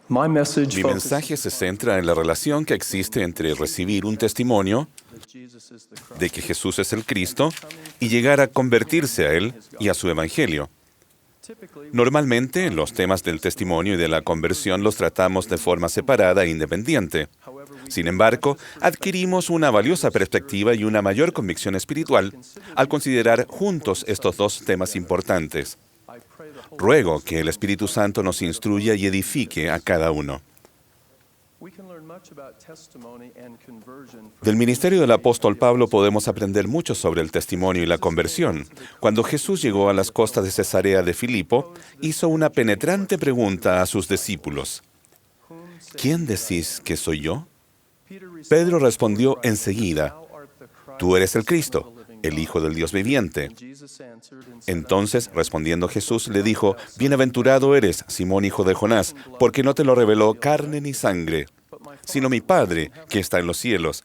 Mi mensaje se centra en la relación que existe entre recibir un testimonio de que Jesús es el Cristo y llegar a convertirse a Él y a su Evangelio. Normalmente, los temas del testimonio y de la conversión los tratamos de forma separada e independiente. Sin embargo, adquirimos una valiosa perspectiva y una mayor convicción espiritual al considerar juntos estos dos temas importantes. Ruego que el Espíritu Santo nos instruya y edifique a cada uno. Del ministerio del apóstol Pablo podemos aprender mucho sobre el testimonio y la conversión. Cuando Jesús llegó a las costas de Cesarea de Filipo, hizo una penetrante pregunta a sus discípulos. ¿Quién decís que soy yo? Pedro respondió enseguida, tú eres el Cristo, el Hijo del Dios viviente. Entonces, respondiendo Jesús, le dijo, bienaventurado eres, Simón, hijo de Jonás, porque no te lo reveló carne ni sangre, sino mi Padre, que está en los cielos.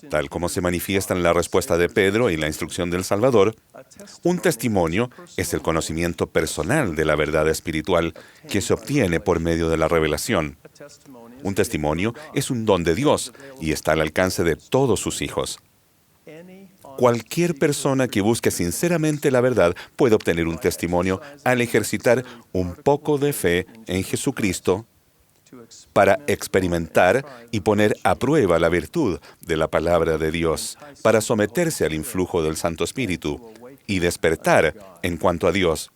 Tal como se manifiesta en la respuesta de Pedro y la instrucción del Salvador, un testimonio es el conocimiento personal de la verdad espiritual que se obtiene por medio de la revelación. Un testimonio es un don de Dios y está al alcance de todos sus hijos. Cualquier persona que busque sinceramente la verdad puede obtener un testimonio al ejercitar un poco de fe en Jesucristo para experimentar y poner a prueba la virtud de la palabra de Dios, para someterse al influjo del Santo Espíritu y despertar en cuanto a Dios.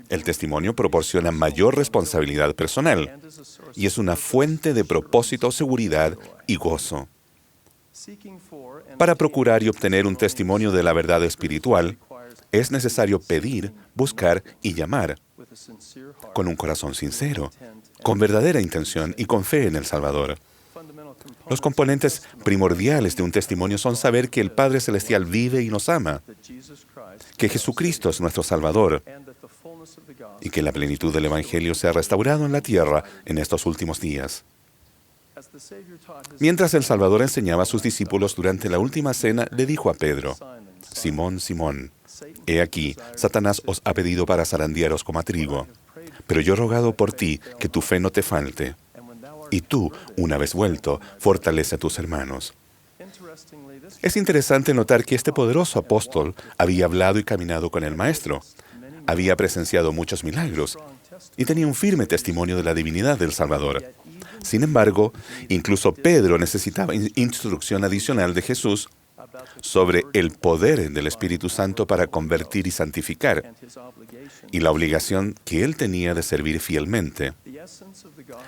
El testimonio proporciona mayor responsabilidad personal y es una fuente de propósito, seguridad y gozo. Para procurar y obtener un testimonio de la verdad espiritual, es necesario pedir, buscar y llamar con un corazón sincero, con verdadera intención y con fe en el Salvador. Los componentes primordiales de un testimonio son saber que el Padre Celestial vive y nos ama, que Jesucristo es nuestro Salvador y que la plenitud del Evangelio se ha restaurado en la tierra en estos últimos días. Mientras el Salvador enseñaba a sus discípulos durante la última cena, le dijo a Pedro, Simón, Simón, he aquí, Satanás os ha pedido para zarandearos como a trigo, pero yo he rogado por ti que tu fe no te falte. Y tú, una vez vuelto, fortalece a tus hermanos. Es interesante notar que este poderoso apóstol había hablado y caminado con el Maestro, había presenciado muchos milagros y tenía un firme testimonio de la divinidad del Salvador. Sin embargo, incluso Pedro necesitaba instrucción adicional de Jesús sobre el poder del Espíritu Santo para convertir y santificar, y la obligación que él tenía de servir fielmente.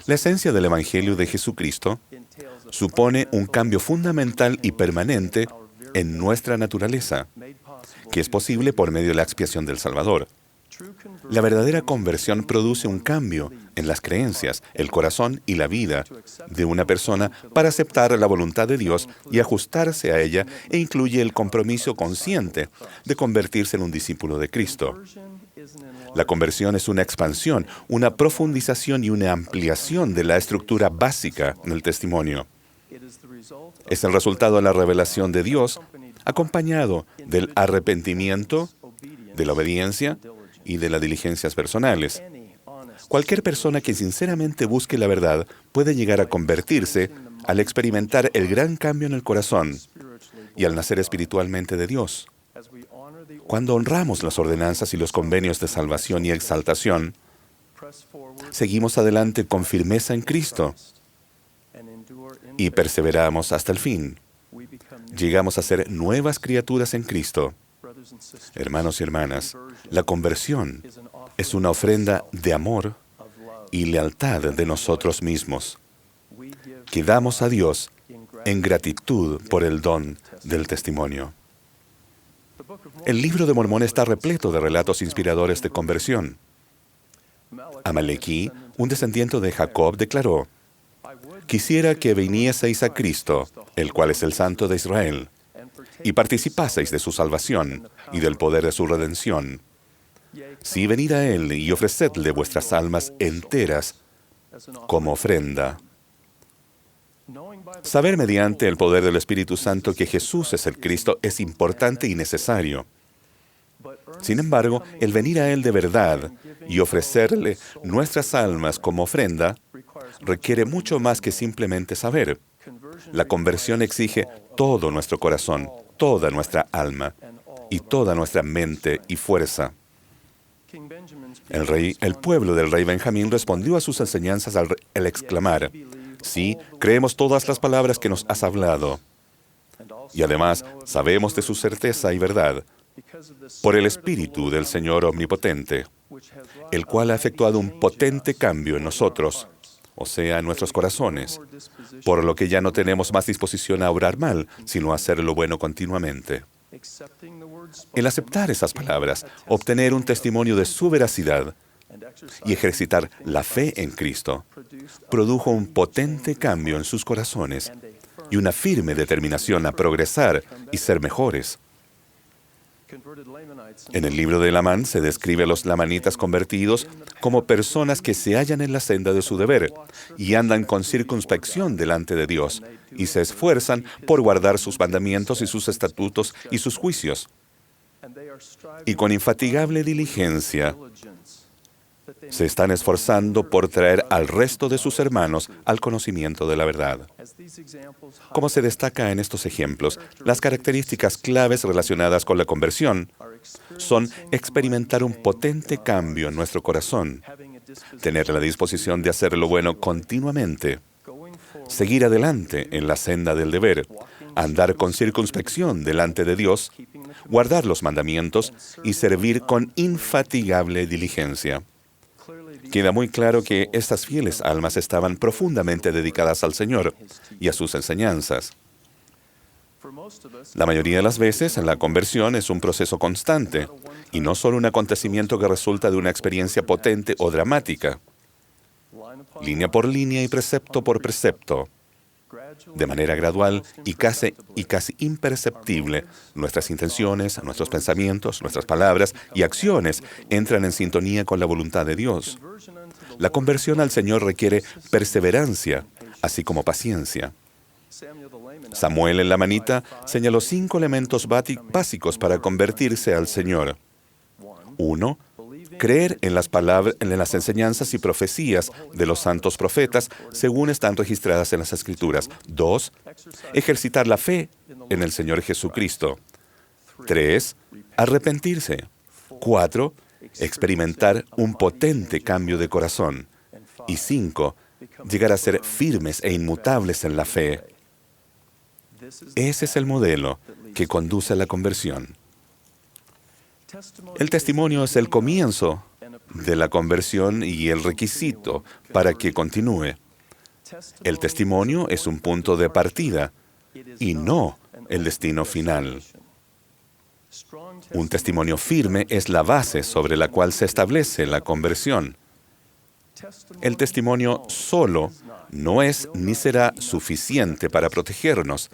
La esencia del Evangelio de Jesucristo supone un cambio fundamental y permanente en nuestra naturaleza, que es posible por medio de la expiación del Salvador. La verdadera conversión produce un cambio en las creencias, el corazón y la vida de una persona para aceptar la voluntad de Dios y ajustarse a ella, e incluye el compromiso consciente de convertirse en un discípulo de Cristo. La conversión es una expansión, una profundización y una ampliación de la estructura básica del testimonio. Es el resultado de la revelación de Dios, acompañado del arrepentimiento, de la obediencia y de las diligencias personales. Cualquier persona que sinceramente busque la verdad puede llegar a convertirse al experimentar el gran cambio en el corazón y al nacer espiritualmente de Dios. Cuando honramos las ordenanzas y los convenios de salvación y exaltación, seguimos adelante con firmeza en Cristo y perseveramos hasta el fin. Llegamos a ser nuevas criaturas en Cristo. Hermanos y hermanas, la conversión es una ofrenda de amor y lealtad de nosotros mismos, que damos a Dios en gratitud por el don del testimonio. El libro de Mormón está repleto de relatos inspiradores de conversión. Amalequí, un descendiente de Jacob, declaró, «Quisiera que vinieseis a Cristo, el cual es el Santo de Israel, y participaseis de su salvación y del poder de su redención. Sí, venid a Él y ofrecedle vuestras almas enteras como ofrenda». Saber mediante el poder del Espíritu Santo que Jesús es el Cristo es importante y necesario. Sin embargo, el venir a Él de verdad y ofrecerle nuestras almas como ofrenda requiere mucho más que simplemente saber. La conversión exige todo nuestro corazón, toda nuestra alma y toda nuestra mente y fuerza. El pueblo del rey Benjamín respondió a sus enseñanzas al exclamar: sí, creemos todas las palabras que nos has hablado. Y además, sabemos de su certeza y verdad, por el Espíritu del Señor Omnipotente, el cual ha efectuado un potente cambio en nosotros, o sea, en nuestros corazones, por lo que ya no tenemos más disposición a obrar mal, sino a hacer lo bueno continuamente. El aceptar esas palabras, obtener un testimonio de su veracidad y ejercitar la fe en Cristo, produjo un potente cambio en sus corazones y una firme determinación a progresar y ser mejores. En el libro de Lamán se describe a los lamanitas convertidos como personas que se hallan en la senda de su deber y andan con circunspección delante de Dios y se esfuerzan por guardar sus mandamientos y sus estatutos y sus juicios. Y con infatigable diligencia se están esforzando por traer al resto de sus hermanos al conocimiento de la verdad. Como se destaca en estos ejemplos, las características claves relacionadas con la conversión son experimentar un potente cambio en nuestro corazón, tener la disposición de hacer lo bueno continuamente, seguir adelante en la senda del deber, andar con circunspección delante de Dios, guardar los mandamientos y servir con infatigable diligencia. Queda muy claro que estas fieles almas estaban profundamente dedicadas al Señor y a sus enseñanzas. La mayoría de las veces, la conversión es un proceso constante y no solo un acontecimiento que resulta de una experiencia potente o dramática. Línea por línea y precepto por precepto, de manera gradual y casi imperceptible, nuestras intenciones, nuestros pensamientos, nuestras palabras y acciones entran en sintonía con la voluntad de Dios. La conversión al Señor requiere perseverancia, así como paciencia. Samuel el lamanita señaló 5 elementos básicos para convertirse al Señor. 1. Creer en las enseñanzas y profecías de los santos profetas según están registradas en las Escrituras. 2. Ejercitar la fe en el Señor Jesucristo. 3. Arrepentirse. 4. Experimentar un potente cambio de corazón. Y 5. Llegar a ser firmes e inmutables en la fe. Ese es el modelo que conduce a la conversión. El testimonio es el comienzo de la conversión y el requisito para que continúe. El testimonio es un punto de partida y no el destino final. Un testimonio firme es la base sobre la cual se establece la conversión. El testimonio solo no es ni será suficiente para protegernos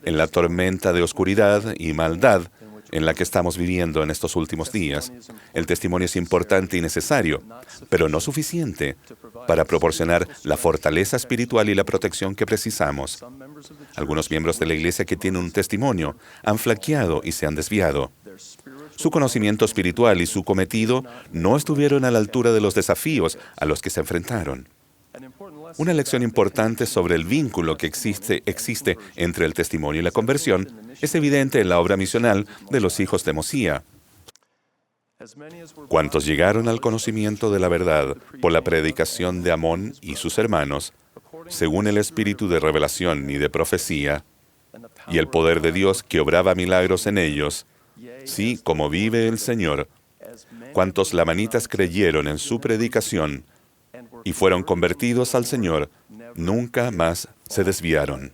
en la tormenta de oscuridad y maldad en la que estamos viviendo en estos últimos días. El testimonio es importante y necesario, pero no suficiente para proporcionar la fortaleza espiritual y la protección que precisamos. Algunos miembros de la Iglesia que tienen un testimonio han flaqueado y se han desviado. Su conocimiento espiritual y su cometido no estuvieron a la altura de los desafíos a los que se enfrentaron. Una lección importante sobre el vínculo que existe entre el testimonio y la conversión es evidente en la obra misional de los hijos de Mosía. Cuantos llegaron al conocimiento de la verdad por la predicación de Amón y sus hermanos, según el espíritu de revelación y de profecía, y el poder de Dios que obraba milagros en ellos, sí, como vive el Señor, cuantos lamanitas creyeron en su predicación y fueron convertidos al Señor, nunca más se desviaron.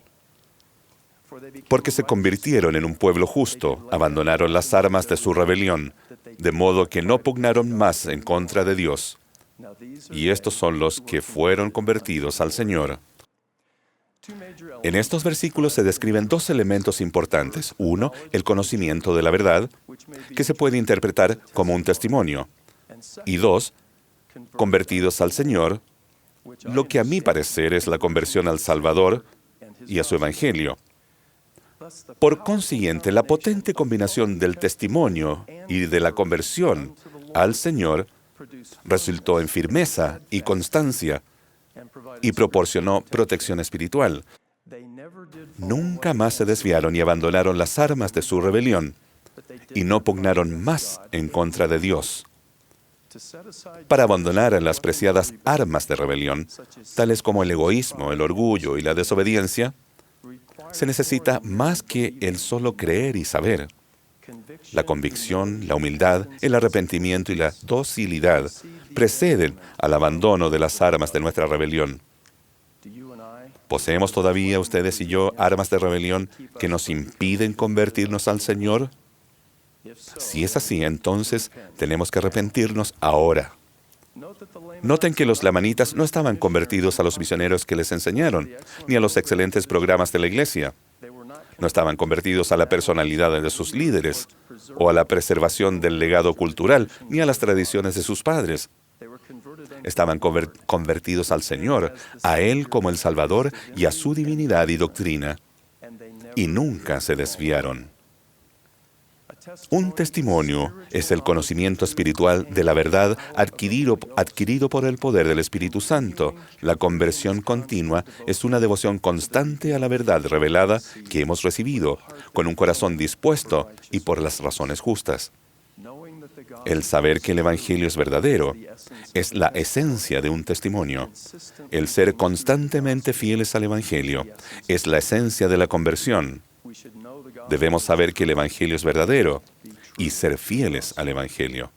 Porque se convirtieron en un pueblo justo, abandonaron las armas de su rebelión, de modo que no pugnaron más en contra de Dios. Y estos son los que fueron convertidos al Señor. En estos versículos se describen 2 elementos importantes. 1, el conocimiento de la verdad, que se puede interpretar como un testimonio. Y 2, convertidos al Señor, lo que a mi parecer es la conversión al Salvador y a su Evangelio. Por consiguiente, la potente combinación del testimonio y de la conversión al Señor resultó en firmeza y constancia y proporcionó protección espiritual. Nunca más se desviaron y abandonaron las armas de su rebelión y no pugnaron más en contra de Dios. Para abandonar las preciadas armas de rebelión, tales como el egoísmo, el orgullo y la desobediencia, se necesita más que el solo creer y saber. La convicción, la humildad, el arrepentimiento y la docilidad preceden al abandono de las armas de nuestra rebelión. ¿Poseemos todavía, ustedes y yo, armas de rebelión que nos impiden convertirnos al Señor? Si es así, entonces tenemos que arrepentirnos ahora. Noten que los lamanitas no estaban convertidos a los misioneros que les enseñaron, ni a los excelentes programas de la iglesia. No estaban convertidos a la personalidad de sus líderes, o a la preservación del legado cultural, ni a las tradiciones de sus padres. Estaban convertidos al Señor, a Él como el Salvador y a su divinidad y doctrina, y nunca se desviaron. Un testimonio es el conocimiento espiritual de la verdad adquirido por el poder del Espíritu Santo. La conversión continua es una devoción constante a la verdad revelada que hemos recibido, con un corazón dispuesto y por las razones justas. El saber que el Evangelio es verdadero es la esencia de un testimonio. El ser constantemente fieles al Evangelio es la esencia de la conversión. Debemos saber que el Evangelio es verdadero y ser fieles al Evangelio.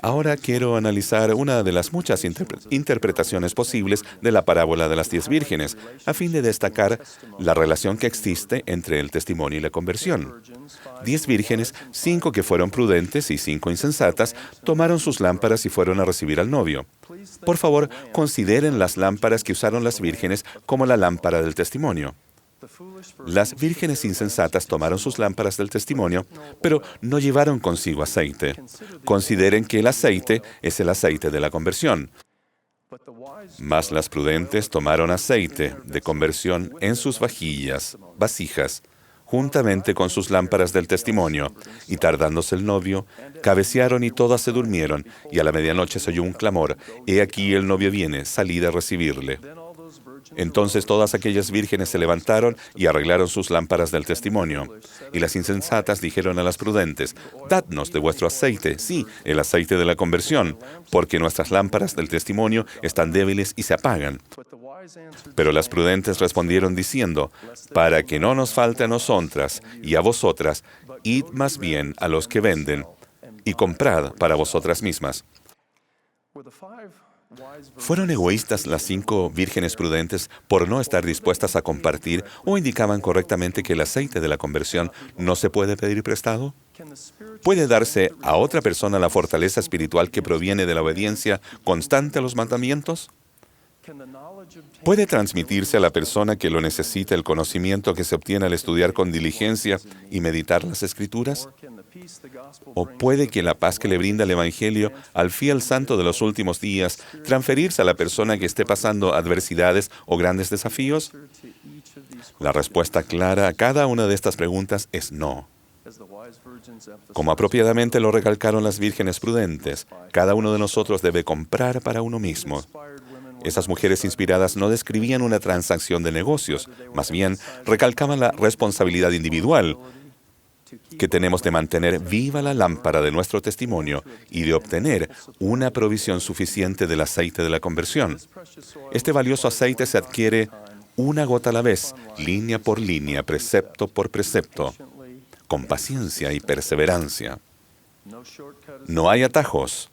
Ahora quiero analizar una de las muchas interpretaciones posibles de la parábola de las 10 vírgenes, a fin de destacar la relación que existe entre el testimonio y la conversión. 10 vírgenes, 5 que fueron prudentes y 5 insensatas, tomaron sus lámparas y fueron a recibir al novio. Por favor, consideren las lámparas que usaron las vírgenes como la lámpara del testimonio. Las vírgenes insensatas tomaron sus lámparas del testimonio, pero no llevaron consigo aceite. Consideren que el aceite es el aceite de la conversión. Mas las prudentes tomaron aceite de conversión en sus vasijas, juntamente con sus lámparas del testimonio, y tardándose el novio, cabecearon y todas se durmieron, y a la medianoche se oyó un clamor: «He aquí el novio viene, salid a recibirle». Entonces todas aquellas vírgenes se levantaron y arreglaron sus lámparas del testimonio. Y las insensatas dijeron a las prudentes: «Dadnos de vuestro aceite, sí, el aceite de la conversión, porque nuestras lámparas del testimonio están débiles y se apagan». Pero las prudentes respondieron diciendo: «Para que no nos falte a nosotras y a vosotras, id más bien a los que venden y comprad para vosotras mismas». ¿Fueron egoístas las 5 vírgenes prudentes por no estar dispuestas a compartir, o indicaban correctamente que el aceite de la conversión no se puede pedir prestado? ¿Puede darse a otra persona la fortaleza espiritual que proviene de la obediencia constante a los mandamientos? ¿Puede transmitirse a la persona que lo necesita el conocimiento que se obtiene al estudiar con diligencia y meditar las Escrituras? ¿O puede que la paz que le brinda el Evangelio al fiel santo de los últimos días transferirse a la persona que esté pasando adversidades o grandes desafíos? La respuesta clara a cada una de estas preguntas es no. Como apropiadamente lo recalcaron las vírgenes prudentes, cada uno de nosotros debe comprar para uno mismo. Esas mujeres inspiradas no describían una transacción de negocios, más bien recalcaban la responsabilidad individual que tenemos de mantener viva la lámpara de nuestro testimonio y de obtener una provisión suficiente del aceite de la conversión. Este valioso aceite se adquiere una gota a la vez, línea por línea, precepto por precepto, con paciencia y perseverancia. No hay atajos.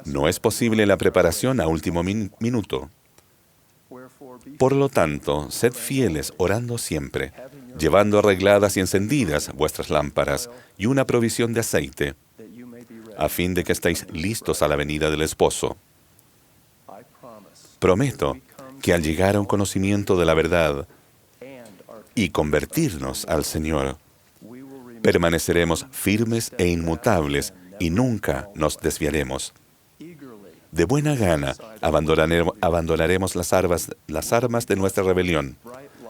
No es posible la preparación a último minuto. Por lo tanto, sed fieles orando siempre, llevando arregladas y encendidas vuestras lámparas y una provisión de aceite, a fin de que estéis listos a la venida del esposo. Prometo que al llegar a un conocimiento de la verdad y convertirnos al Señor, permaneceremos firmes e inmutables y nunca nos desviaremos. De buena gana abandonaremos las armas de nuestra rebelión,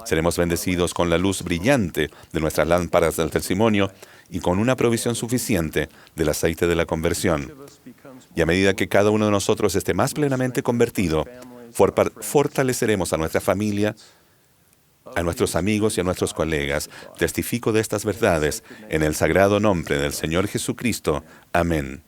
Seremos bendecidos con la luz brillante de nuestras lámparas del testimonio y con una provisión suficiente del aceite de la conversión. Y a medida que cada uno de nosotros esté más plenamente convertido, fortaleceremos a nuestra familia, a nuestros amigos y a nuestros colegas. Testifico de estas verdades en el sagrado nombre del Señor Jesucristo. Amén.